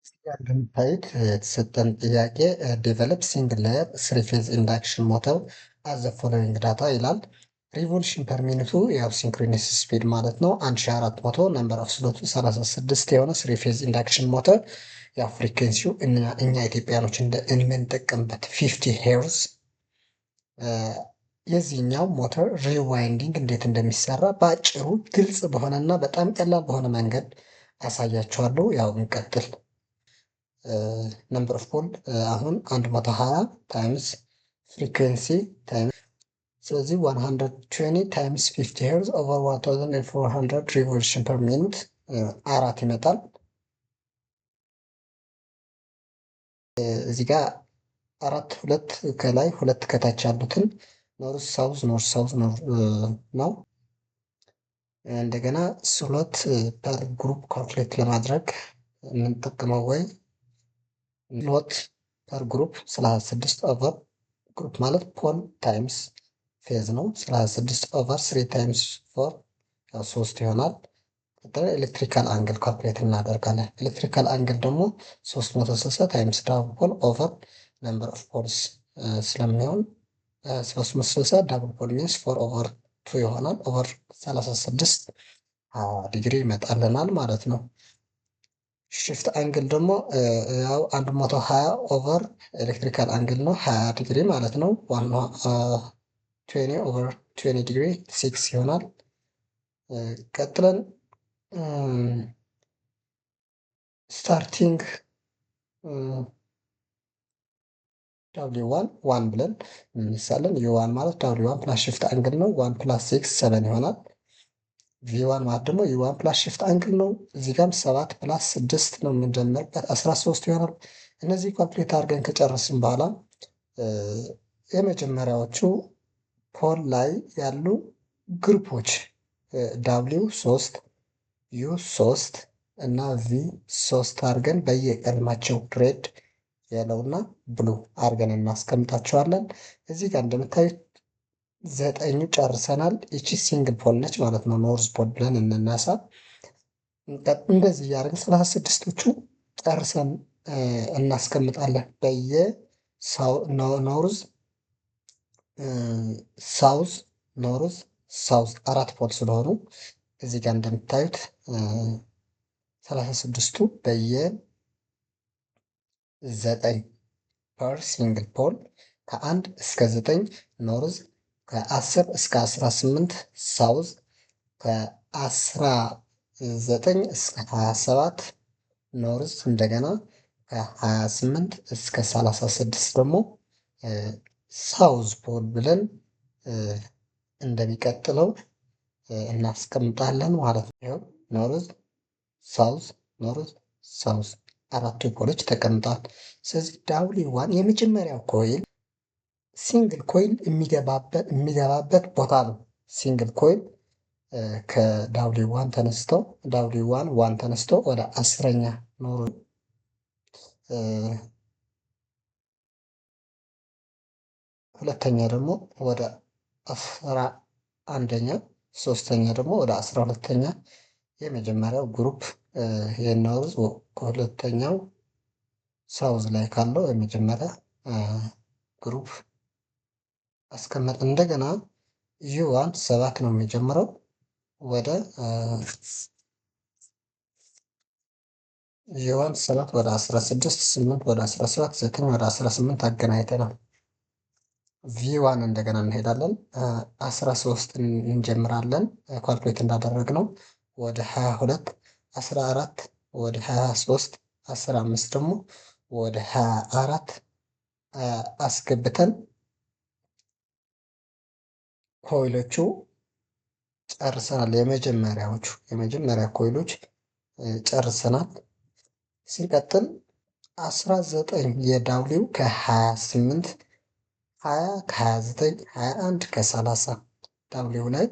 እንደምታዩት የተሰጠን ጥያቄ ዴቨሎፕ ሲንግል ሌየር ስሪ ፌዝ ኢንዳክሽን ሞተር አዘ ፎሎዊንግ ዳታ ይላል። ሪቮሉሽን ፐር ሚኒቱ ያው ሲንክሮኒስ ስፒድ ማለት ነው 1400 ነምበር ኦፍ ስሎቱ 36 የሆነ ስሪ ፌዝ ኢንዳክሽን ሞተር ያው ፍሪኩዌንሲው እኛ ኢትዮጵያኖች የምንጠቀምበት 50 ሄርዝ። የዚህኛው ሞተር ሪዋይንዲንግ እንዴት እንደሚሰራ በአጭሩ ግልጽ በሆነና በጣም ቀላል በሆነ መንገድ አሳያችኋለሁ። ያው እንቀጥል። ነምበር ኦፍ ፖል አሁን 120 ታይምስ ፍሪኩዌንሲ ታይምስ ስለዚህ 120 ታይምስ 50 ሄርዝ ኦቨር 1400 ሪቮሉሽን ፐር ሚኒት አራት ይመጣል። እዚህ ጋር አራት ሁለት ከላይ ሁለት ከታች ያሉትን ኖርዝ ሳውዝ ነው። እንደገና ስሎት ፐር ግሩፕ ካልኩሌት ለማድረግ የምንጠቀመው ወይ ሎት ፐር ግሩፕ 36 ኦቨር ግሩፕ ማለት ፖል ታይምስ ፌዝ ነው። 36 ኦቨር 3 ታይምስ 4 ያው 3 ይሆናል። ኤሌክትሪካል አንግል ካልኩሌት እናደርጋለን። ኤሌክትሪካል አንግል ደግሞ 360 ታይምስ ዳብል ፖል ኦቨር ነምበር ኦፍ ፖልስ ስለሚሆን 360 ዳብል ፖል ሚንስ 4 ኦቨር 2 ይሆናል። ኦቨር 36 ዲግሪ ይመጣልናል ማለት ነው። ሽፍት አንግል ደግሞ ያው 120 ኦቨር ኤሌክትሪካል አንግል ነው 20 ዲግሪ ማለት ነው። 20 ኦቨር 20 ዲግሪ 6 ይሆናል። ቀጥለን ስታርቲንግ ዳብሊው ዋን ብለን እንነሳለን። ዩ1 ማለት ዳብሊው1 ፕላስ ሽፍት አንግል ነው። 1 ፕላስ 6 7 ይሆናል። ቪ1 ማለት ደግሞ ዩ1 ፕላስ ሽፍት አንግል ነው። እዚህ ጋም 7 ፕላስ 6 ነው የምንጀምርበት 13 ይሆናል። እነዚህ ካልኩሌት አድርገን ከጨረስን በኋላ የመጀመሪያዎቹ ፖል ላይ ያሉ ግሩፖች ዳብሊው 3 ዩ 3 እና ቪ 3 አድርገን በየቀለማቸው ሬድ የለውና ብሉ አድርገን እናስቀምጣቸዋለን። እዚህ ጋር እንደምታዩት 9 ጨርሰናል። ይቺ ሲንግል ፖል ነች ማለት ነው። ኖርዝ ፖል ብለን እንነሳ። እንደዚህ እያደረግን 36ቶቹ ጨርሰን እናስቀምጣለን። ኖርዝ ሳውዝ ኖርዝ ሳውዝ አራት ፖል ስለሆኑ እዚህ ጋር እንደምታዩት 36ቱ በየ9 ፐር ሲንግል ፖል ከ1 እስከ 9 ኖርዝ፣ ከ10 እስከ 18 ሳውዝ፣ ከ19 እስከ 27 ኖርዝ፣ እንደገና ከ28 እስከ 36 ደግሞ ሳውዝ ፖል ብለን እንደሚቀጥለው እናስቀምጣለን ማለት ነው። ኖርዝ ሳውዝ ኖርዝ ሳውዝ አራቱ ፖሎች ተቀምጠዋል። ስለዚህ ዳብሊው1 የመጀመሪያው ኮይል ሲንግል ኮይል የሚገባበት ቦታ ነው። ሲንግል ኮይል ከዳብሊው1 ተነስቶ ወደ 10ኛ ኖሩ፣ ሁለተኛ ደግሞ ወደ 11ኛ፣ ሶስተኛ ደግሞ ወደ 12ኛ የመጀመሪያው ግሩፕ የኖርዝ ከሁለተኛው ሳውዝ ላይ ካለው የመጀመሪያ ግሩፕ አስቀመጥ። እንደገና ዩ1 7 ነው የሚጀምረው ወደ ዩ1 7 ወደ 16 8 ወደ 17 9 ወደ 18 አገናኝተናል። ቪ1 እንደገና እንሄዳለን 13 እንጀምራለን ካልኩሌት እንዳደረግነው ወደ 22 14 ወደ 23 15 ደግሞ ወደ 24 አስገብተን ኮይሎቹ ጨርሰናል። የመጀመሪያ ኮይሎች ጨርሰናል። ሲቀጥል 19 የዳብሊው ከ28 20 ከ29 21 ከ30 ዳብሊው ላይ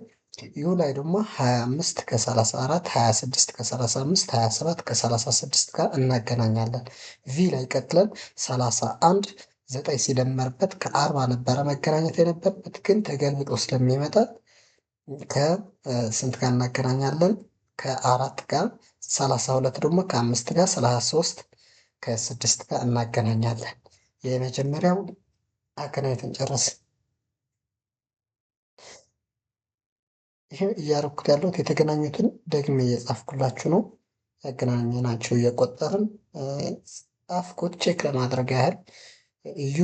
ዩ ላይ ደግሞ 25 ከ34 26 ከ35 27 ከ36 ጋር እናገናኛለን። ቪ ላይ ቀጥለን 31 9 ሲደመርበት ከ40 ነበረ መገናኘት የነበረበት ግን ተገልብጦ ስለሚመጣ ከስንት ጋር እናገናኛለን? ከ4 ጋር 32 ደግሞ ከ5 ጋር 33 ከ6 ጋር እናገናኛለን። የመጀመሪያው አገናኝተን ጨረስን። ይሄ እያደረኩት ያለሁት የተገናኙትን ደግሜ እየጻፍኩላችሁ ነው። ያገናኘናቸው እየቆጠርን ጻፍኩት ቼክ ለማድረግ ያህል ዩ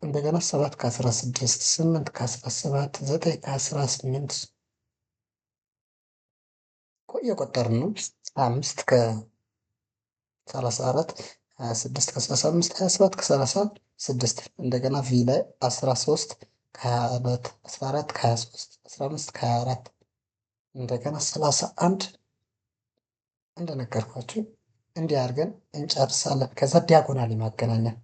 እንደገና 7 ከ16 8 ከ17 9 ከ18 እየቆጠርን ነው። 5 ከ34 26 ከ35 27 ከ36 እንደገና ቪ ላይ 13 ከ22 14 ከ23 15 ከ24 እንደገና 31 እንደነገርኳችሁ እንዲህ አድርገን እንጨርሳለን። ከዛ ዲያጎናሊ ማገናኘት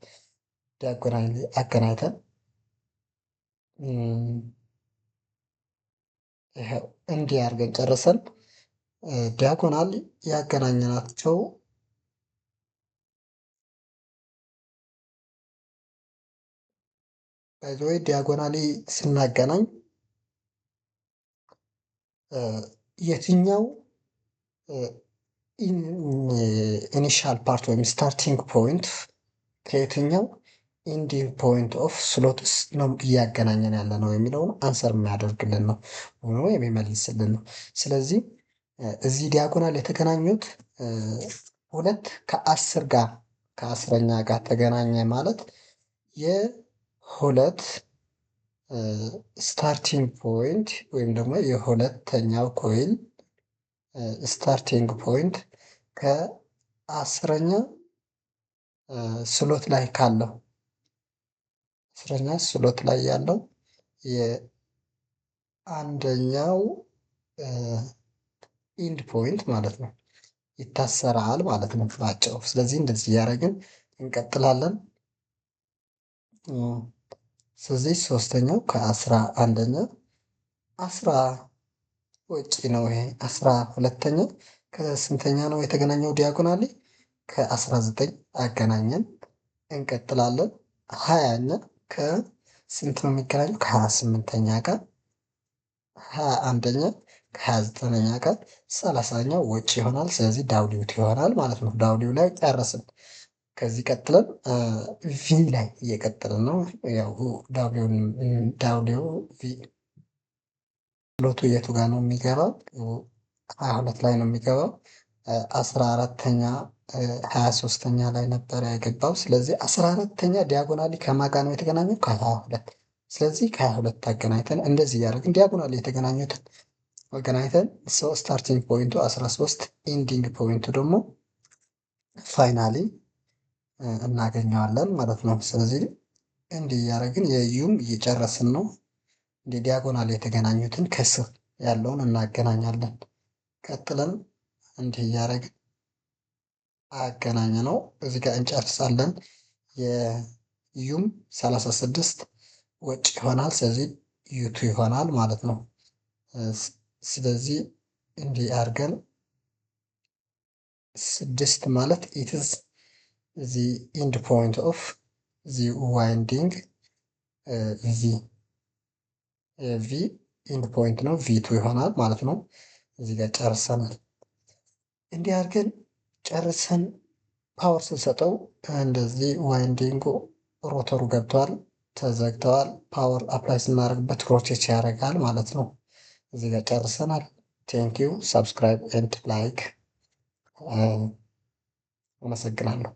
ዲያጎናሊ አገናኝተን ይኸው እንዲህ አድርገን ጨርሰን ዲያጎናል ያገናኘናቸው ወይ ዲያጎናሊ ስናገናኝ የትኛው ኢኒሻል ፓርት ወይም ስታርቲንግ ፖይንት ከየትኛው ኢንዲንግ ፖይንት ኦፍ ስሎትስ ነው እያገናኘን ያለ ነው የሚለውን አንሰር የሚያደርግልን ነው ወይም የሚመልስልን ነው። ስለዚህ እዚህ ዲያጎናል የተገናኙት 2 ከ10 ጋር ከ10ኛ ጋር ተገናኘ ማለት የሁለት ስታርቲንግ ፖይንት ወይም ደግሞ የሁለተኛው ኮይል ስታርቲንግ ፖይንት ከ10ኛ ስሎት ላይ ካለው 10ኛ ስሎት ላይ ያለው የአንደኛው ኢንድ ፖይንት ማለት ነው ይታሰራል ማለት ነው ባጭሩ። ስለዚህ እንደዚህ እያደረግን እንቀጥላለን። ስለዚህ ሶስተኛው ከ11ኛ 10 ውጪ ነው። ይሄ 12ኛ ከስንተኛ ነው የተገናኘው ዲያጎናሊ? ከ19 አገናኘን እንቀጥላለን። 20ኛ ከስንት ነው የሚገናኘው? ከ28ኛ ጋር 21ኛ ከ29ኛ ጋር 30ኛው ወጪ ይሆናል። ስለዚህ ዳውሊውት ይሆናል ማለት ነው። ዳውሊው ላይ ጨረስን። ከዚህ ቀጥለን ቪ ላይ እየቀጠልን ነው። ያው ዳውሊው ቪ ሎቱ የቱ ጋር ነው የሚገባው? 22 ላይ ነው የሚገባው። 14ኛ 23ኛ ላይ ነበረ የገባው። ስለዚህ 14ኛ ዲያጎናሊ ከማጋ ነው የተገናኘው? ከ22። ስለዚህ ከ22 አገናኝተን እንደዚህ እያደረግን ዲያጎናሊ የተገናኙትን አገናኝተን ስታርቲንግ ፖይንቱ 13 ኢንዲንግ ፖይንቱ ደግሞ ፋይናሊ እናገኘዋለን ማለት ነው። ስለዚህ እንዲህ እያደረግን የዩም እየጨረስን ነው። እንዲህ ዲያጎናል የተገናኙትን ከስር ያለውን እናገናኛለን። ቀጥለን እንዲህ እያደረግን አገናኝ ነው እዚህ ጋር እንጨርሳለን። የዩም 36 ወጪ ይሆናል። ስለዚህ ዩቱ ይሆናል ማለት ነው። ስለዚህ እንዲህ አድርገን 6 ማለት ኢትስ the end point of the winding ቪ ኢንድ ፖይንት ነው ቪቱ ይሆናል ማለት ነው። እዚህ ጋር ጨርሰናል። እንዲህ አድርገን ጨርሰን ፓወር ስንሰጠው እንደዚህ ዋይንዲንጉ ሮተሩ ገብቷል፣ ተዘግተዋል። ፓወር አፕላይ ስናደርግበት ሮቴት ያደርጋል ማለት ነው። እዚህ ጋር ጨርሰናል። ቴንኪው። ሰብስክራይብ ኤንድ ላይክ። አመሰግናለሁ።